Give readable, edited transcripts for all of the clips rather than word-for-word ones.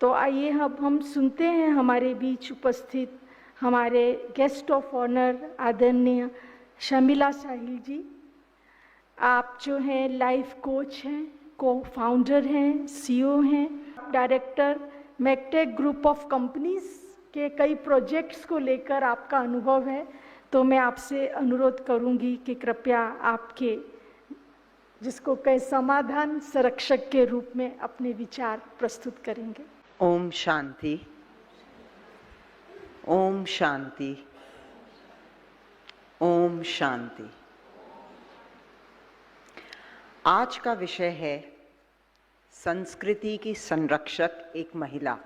तो आइए अब हम सुनते हैं हमारे बीच उपस्थित हमारे गेस्ट ऑफ ऑनर आदरणीय शर्मिला साहिल जी। आप जो हैं लाइफ कोच हैं, को फाउंडर हैं, सीईओ हैं, डायरेक्टर मैकटेक ग्रुप ऑफ कंपनीज के कई प्रोजेक्ट्स को लेकर आपका अनुभव है। तो मैं आपसे अनुरोध करूंगी कि कृपया आपके जिसको कई समाधान संरक्षक के रूप में अपने विचार प्रस्तुत करेंगे। ओम शांति, ओम शांति, ओम शांति। आज का विषय है संस्कृति की संरक्षक एक महिला।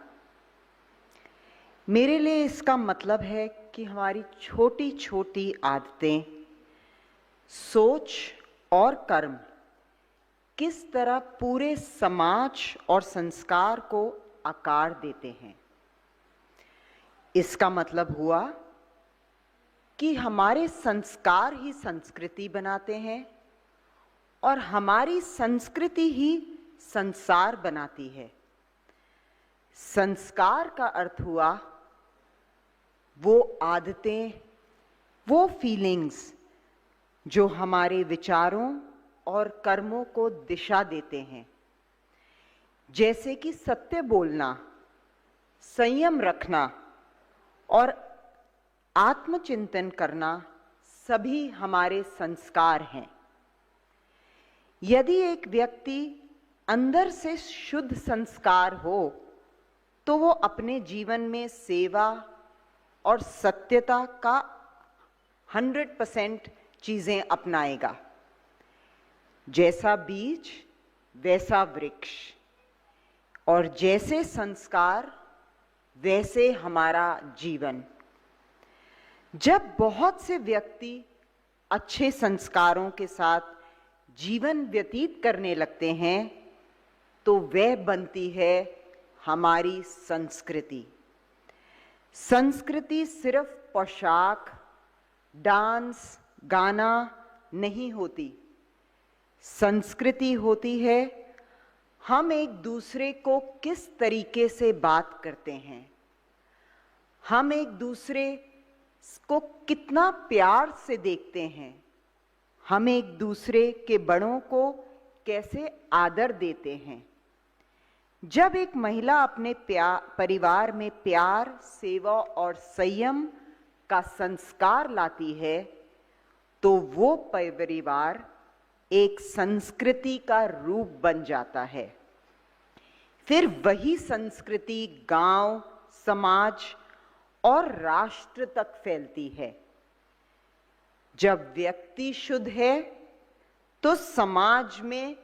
मेरे लिए इसका मतलब है कि हमारी छोटी छोटी आदतें, सोच और कर्म किस तरह पूरे समाज और संस्कार को आकार देते हैं। इसका मतलब हुआ कि हमारे संस्कार ही संस्कृति बनाते हैं और हमारी संस्कृति ही संसार बनाती है। संस्कार का अर्थ हुआ वो आदतें, वो फीलिंग्स जो हमारे विचारों और कर्मों को दिशा देते हैं, जैसे कि सत्य बोलना, संयम रखना और आत्मचिंतन करना सभी हमारे संस्कार हैं। यदि एक व्यक्ति अंदर से शुद्ध संस्कार हो तो वो अपने जीवन में सेवा और सत्यता का 100% चीजें अपनाएगा। जैसा बीज वैसा वृक्ष, और जैसे संस्कार वैसे हमारा जीवन। जब बहुत से व्यक्ति अच्छे संस्कारों के साथ जीवन व्यतीत करने लगते हैं तो वह बनती है हमारी संस्कृति। संस्कृति सिर्फ पोशाक, डांस, गाना नहीं होती। संस्कृति होती है हम एक दूसरे को किस तरीके से बात करते हैं, हम एक दूसरे को कितना प्यार से देखते हैं, हम एक दूसरे के बड़ों को कैसे आदर देते हैं। जब एक महिला अपने परिवार में प्यार, सेवा और संयम का संस्कार लाती है तो वो परिवार एक संस्कृति का रूप बन जाता है। फिर वही संस्कृति गांव, समाज और राष्ट्र तक फैलती है। जब व्यक्ति शुद्ध है तो समाज में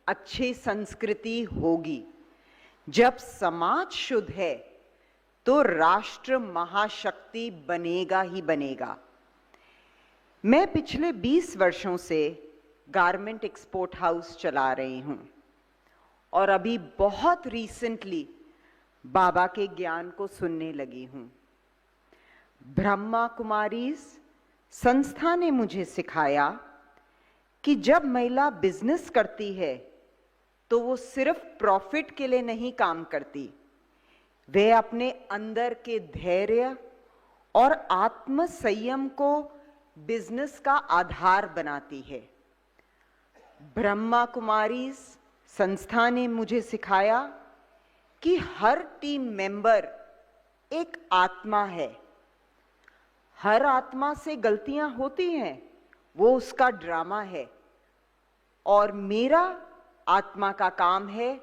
अच्छी संस्कृति होगी। जब समाज शुद्ध है तो राष्ट्र महाशक्ति बनेगा ही बनेगा। मैं पिछले 20 वर्षों से गारमेंट एक्सपोर्ट हाउस चला रही हूं और अभी बहुत रिसेंटली बाबा के ज्ञान को सुनने लगी हूं। ब्रह्मा कुमारीज संस्था ने मुझे सिखाया कि जब महिला बिजनेस करती है तो वो सिर्फ प्रॉफिट के लिए नहीं काम करती, वे अपने अंदर के धैर्य और आत्म संयम को बिजनेस का आधार बनाती है। ब्रह्मा कुमारीज संस्था ने मुझे सिखाया कि हर टीम मेंबर एक आत्मा है। हर आत्मा से गलतियां होती हैं, वो उसका ड्रामा है, और मेरा आत्मा का काम है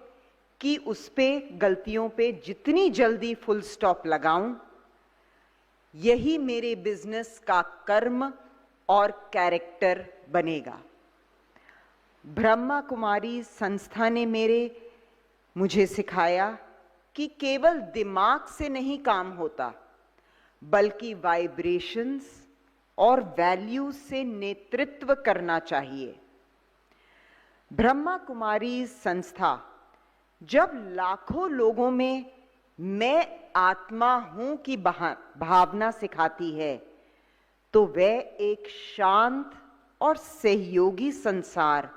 कि उस पे गलतियों पे जितनी जल्दी फुल स्टॉप लगाऊं। यही मेरे बिजनेस का कर्म और कैरेक्टर बनेगा। ब्रह्मा कुमारी संस्था ने मुझे सिखाया कि केवल दिमाग से नहीं काम होता, बल्कि वाइब्रेशंस और वैल्यूज से नेतृत्व करना चाहिए। ब्रह्मा कुमारी संस्था जब लाखों लोगों में मैं आत्मा हूं की भावना सिखाती है तो वह एक शांत और सहयोगी संसार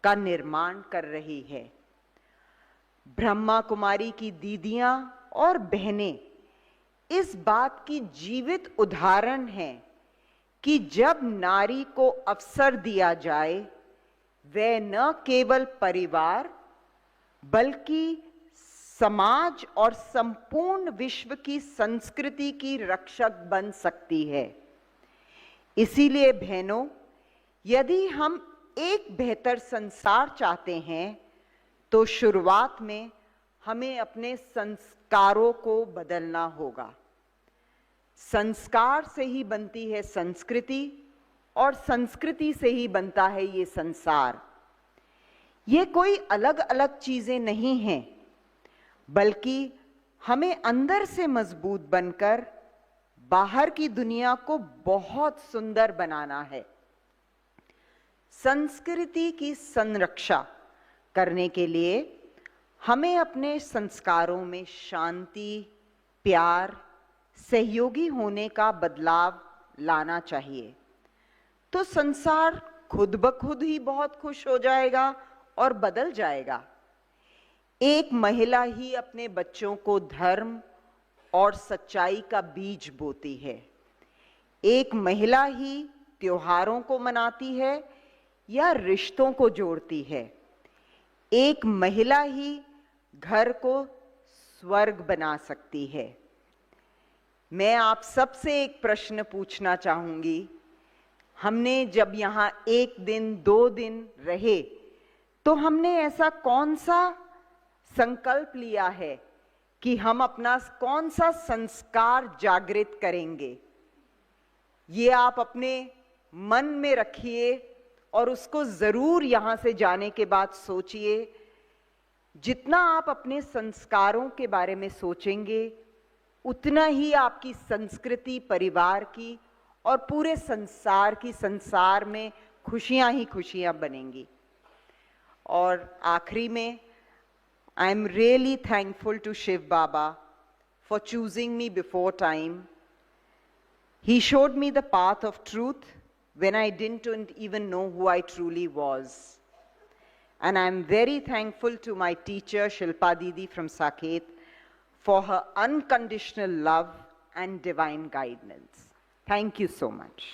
का निर्माण कर रही है। ब्रह्मा कुमारी की दीदियां और बहनें इस बात की जीवित उदाहरण हैं कि जब नारी को अवसर दिया जाए, वह न केवल परिवार बल्कि समाज और संपूर्ण विश्व की संस्कृति की रक्षक बन सकती है। इसीलिए बहनों, यदि हम एक बेहतर संसार चाहते हैं तो शुरुआत में हमें अपने संस्कारों को बदलना होगा। संस्कार से ही बनती है संस्कृति और संस्कृति से ही बनता है ये संसार। ये कोई अलग अलग चीजें नहीं हैं, बल्कि हमें अंदर से मजबूत बनकर बाहर की दुनिया को बहुत सुंदर बनाना है। संस्कृति की संरक्षा करने के लिए हमें अपने संस्कारों में शांति, प्यार, सहयोगी होने का बदलाव लाना चाहिए। तो संसार खुद ब खुद ही बहुत खुश हो जाएगा और बदल जाएगा। एक महिला ही अपने बच्चों को धर्म और सच्चाई का बीज बोती है। एक महिला ही त्योहारों को मनाती है या रिश्तों को जोड़ती है। एक महिला ही घर को स्वर्ग बना सकती है। मैं आप सबसे एक प्रश्न पूछना चाहूंगी। हमने जब यहाँ 1 दिन 2 दिन रहे तो हमने ऐसा कौन सा संकल्प लिया है कि हम अपना कौन सा संस्कार जागृत करेंगे? ये आप अपने मन में रखिए और उसको जरूर यहां से जाने के बाद सोचिए। जितना आप अपने संस्कारों के बारे में सोचेंगे, उतना ही आपकी संस्कृति, परिवार की और पूरे संसार में खुशियां ही खुशियां बनेंगी। और आखिरी में, I am really thankful to Shiv Baba for choosing me before time. He showed me the path of truth when I didn't even know who I truly was. And I am very thankful to my teacher Shilpa Didi from Saket for her unconditional love and divine guidance. Thank you so much.